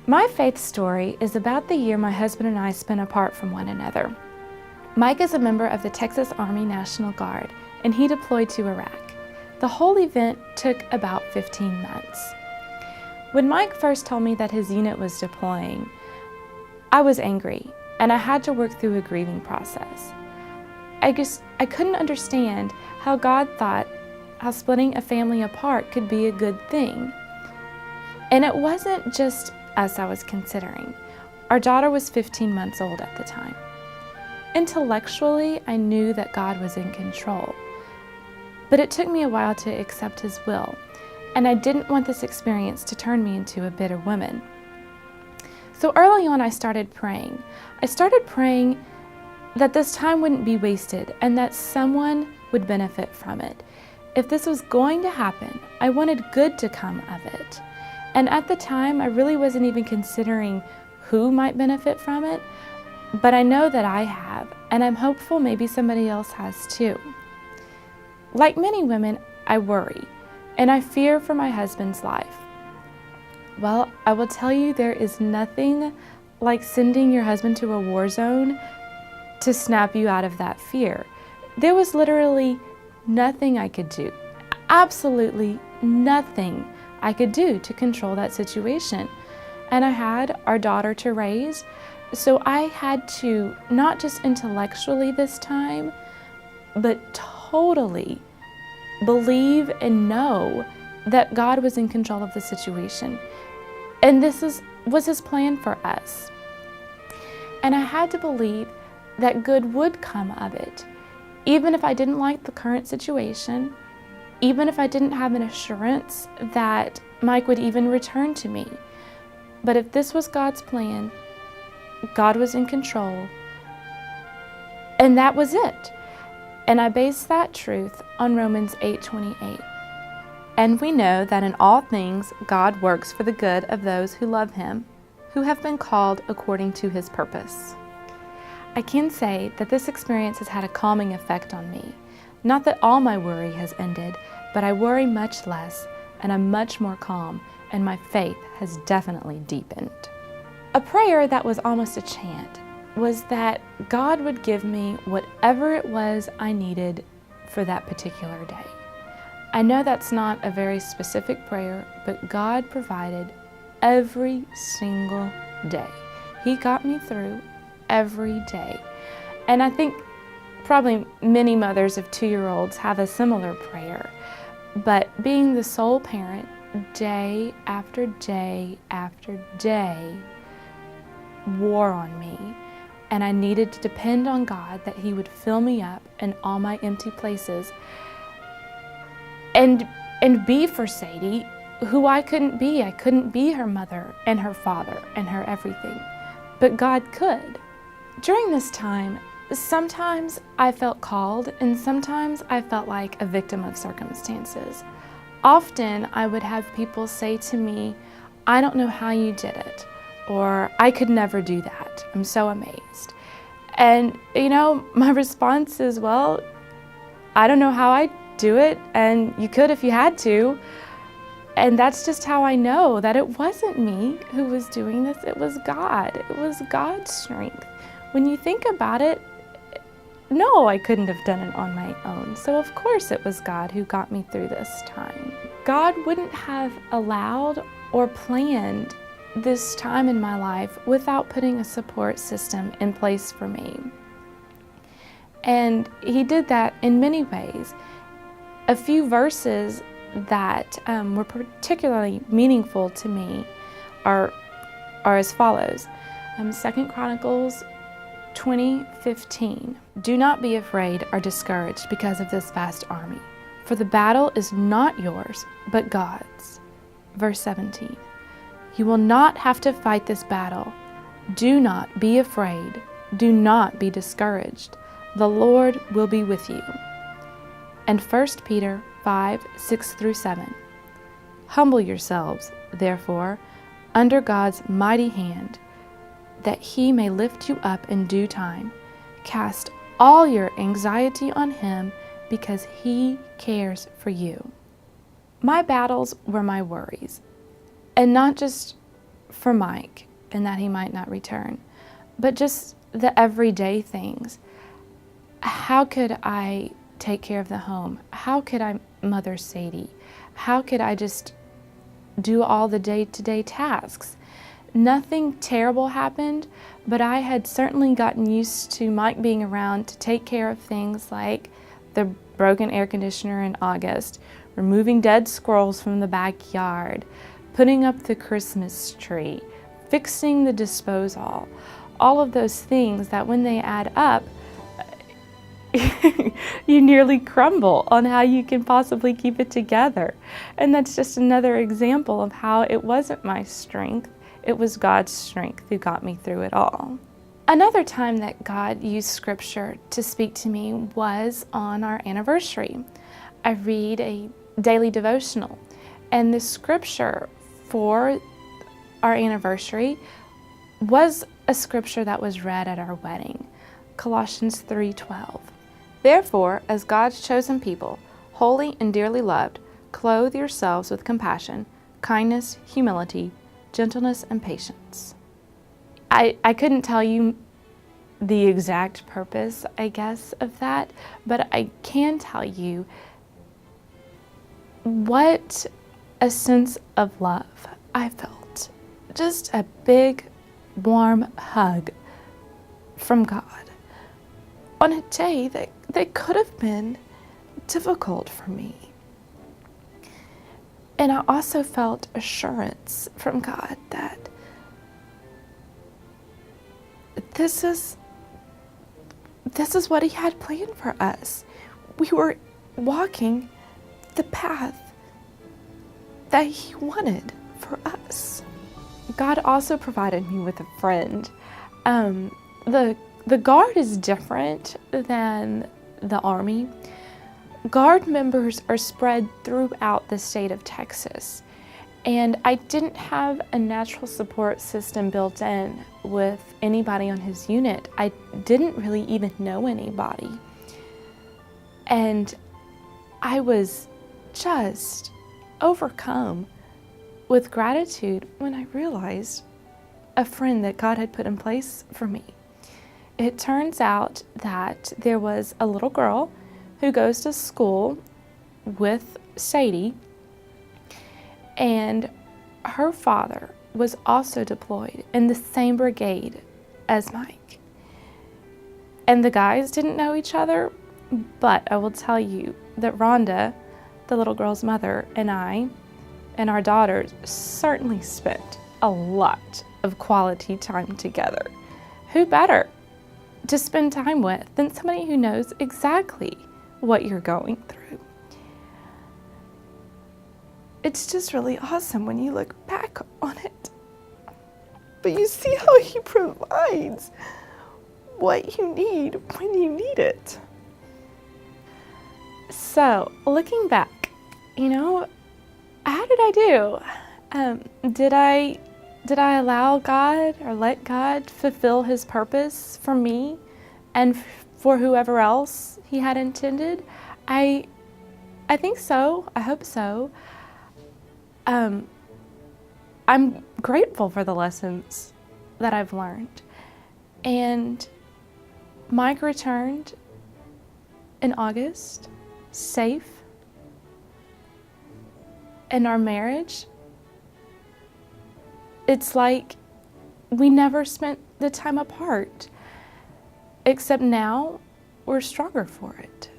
My faith story is about the year my husband and I spent apart from one another. Mike is a member of the Texas Army National Guard, and he deployed to Iraq. The whole event took about 15 months. When Mike first told me that his unit was deploying, I was angry, and I had to work through a grieving process. I couldn't understand how God thought how splitting a family apart could be a good thing. And it wasn't just us I was considering. Our daughter was 15 months old at the time. Intellectually, I knew that God was in control, but it took me a while to accept His will, and I didn't want this experience to turn me into a bitter woman. So early on, I started praying. I started praying that this time wouldn't be wasted and that someone would benefit from it. If this was going to happen, I wanted good to come of it. And at the time, I really wasn't even considering who might benefit from it, but I know that I have, and I'm hopeful maybe somebody else has too. Like many women, I worry, and I fear for my husband's life. Well, I will tell you, there is nothing like sending your husband to a war zone to snap you out of that fear. There was literally nothing I could do, absolutely nothing I could do to control that situation. And I had our daughter to raise, so I had to not just intellectually this time, but totally believe and know that God was in control of the situation. And this was His plan for us. And I had to believe that good would come of it, even if I didn't like the current situation, even if I didn't have an assurance that Mike would even return to me. But if this was God's plan, God was in control, and that was it. And I based that truth on Romans 8:28. And we know that in all things God works for the good of those who love Him, who have been called according to His purpose. I can say that this experience has had a calming effect on me. Not that all my worry has ended, but I worry much less, and I'm much more calm, and my faith has definitely deepened. A prayer that was almost a chant was that God would give me whatever it was I needed for that particular day. I know that's not a very specific prayer, but God provided every single day. He got me through every day. And I think probably many mothers of 2-year-olds have a similar prayer. But being the sole parent, day after day after day wore on me. And I needed to depend on God that He would fill me up in all my empty places and be for Sadie who I couldn't be. I couldn't be her mother and her father and her everything, but God could. During this time, sometimes I felt called and sometimes I felt like a victim of circumstances. Often I would have people say to me, "I don't know how you did it," or "I could never do that. I'm so amazed." And my response is, well, I don't know how I do it, and you could if you had to. And that's just how I know that it wasn't me who was doing this, it was God. It was God's strength. When you think about it, no, I couldn't have done it on my own. So of course it was God who got me through this time. God wouldn't have allowed or planned this time in my life without putting a support system in place for me. And He did that in many ways. A few verses that were particularly meaningful to me are as follows. 2 Chronicles 20:15. Do not be afraid or discouraged because of this vast army, for the battle is not yours, but God's. Verse 17. You will not have to fight this battle. Do not be afraid. Do not be discouraged. The Lord will be with you. And 1 Peter 5:6-7. Humble yourselves, therefore, under God's mighty hand, that He may lift you up in due time. Cast all your anxiety on Him, because He cares for you. My battles were my worries, and not just for Mike and that he might not return, but just the everyday things. How could I take care of the home? How could I mother Sadie? How could I just do all the day-to-day tasks? Nothing terrible happened, but I had certainly gotten used to Mike being around to take care of things like the broken air conditioner in August, removing dead squirrels from the backyard, putting up the Christmas tree, fixing the disposal, all of those things that when they add up, you nearly crumble on how you can possibly keep it together. And that's just another example of how it wasn't my strength, it was God's strength who got me through it all. Another time that God used scripture to speak to me was on our anniversary. I read a daily devotional, and the scripture for our anniversary was a scripture that was read at our wedding, Colossians 3:12. Therefore, as God's chosen people, holy and dearly loved, clothe yourselves with compassion, kindness, humility, gentleness, and patience. I couldn't tell you the exact purpose, I guess, of that, but I can tell you what a sense of love I felt. Just a big, warm hug from God on a day that could have been difficult for me. And I also felt assurance from God that this is what He had planned for us. We were walking the path that He wanted for us. God also provided me with a friend. The Guard is different than the Army. Guard members are spread throughout the state of Texas, and I didn't have a natural support system built in with anybody on his unit. I didn't really even know anybody, and I was just overcome with gratitude when I realized a friend that God had put in place for me. It turns out that there was a little girl who goes to school with Sadie, and her father was also deployed in the same brigade as Mike. And the guys didn't know each other, but I will tell you that Rhonda, the little girl's mother, and I and our daughters certainly spent a lot of quality time together. Who better to spend time with than somebody who knows exactly what you're going through? It's just really awesome when you look back on it. But you see how He provides what you need when you need it. So, looking back, how did I do? Did I allow God or let God fulfill His purpose for me and for whoever else He had intended? I think so. I hope so. I'm grateful for the lessons that I've learned. And Mike returned in August, safe. And our marriage, it's like we never spent the time apart, except now we're stronger for it.